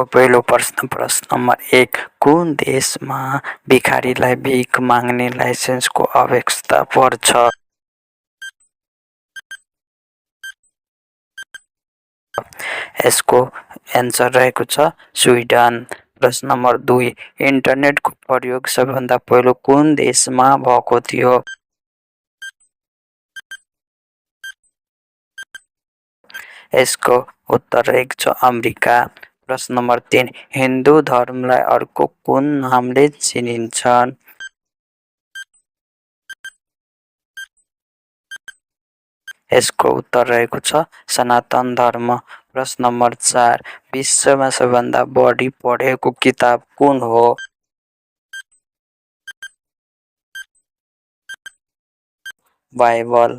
पहिलो प्रश्न नम्बर 1, कुन देशमा भिखारीलाई भिख माग्ने लाइसेन्सको आवश्यकता पर्छ? यसको एन्सर रहेको छ स्विडन। प्रश्न नम्बर 2, इन्टरनेटको प्रयोग सबैभन्दा पहिलो कुन देशमा भएको थियो? यसको उत्तर रहेको छ अमेरिका। प्रश्न नम्बर 3, हिन्दू धर्मलाई अर्को कुन नामले चिनिन्छन्? यसको उत्तर रहेको छ सनातन धर्म। प्रश्न नम्बर 4, विश्वमा सबैभन्दा बढी पढेको किताब कुन हो? बाइबल।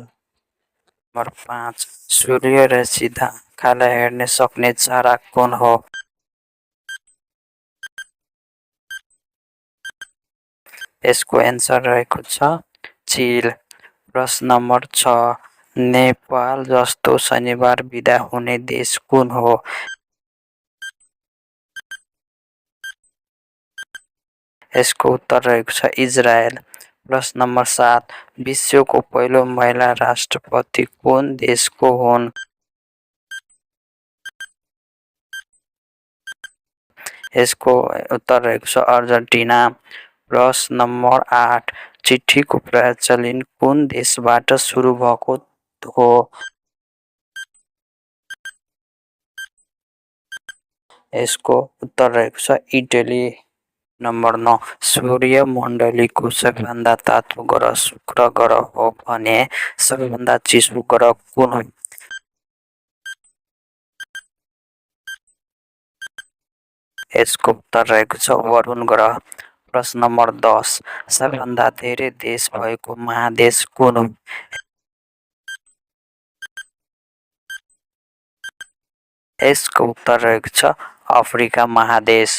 नम्बर 5, सूर्य र सिधा आँखालाई हेर्न सक्ने चरा कुन हो? यसको एन्सर रहेको छ चिल। प्रश्न नम्बर 6, नेपाल जस्तो शनिबार बिदा हुने देश कुन हो? यसको उत्तर रहेको छ इजरायल। प्रश्न नम्बर 7, विश्वको पहिलो महिला राष्ट्रपति कुन देशको हुन्? यसको उत्तर रहेको छ अर्जेन्टिना। प्रश्न नम्बर 8, चिठीको प्रचलन कुन देशबाट सुरु भएको हो? यसको उत्तर रहेको छ इटली। नम्बर 9, सूर्यमण्डलीको सबैभन्दा तातो ग्रह शुक्र ग्रह हो भने सबैभन्दा चिसो ग्रह कुन हो? यसको उत्तर रहेको छ वरुण ग्रह। प्रश्न नम्बर 10, सबैभन्दा धेरै देश भएको महादेश कुन हो? यसको उत्तर रहेको छ अफ्रिका महादेश।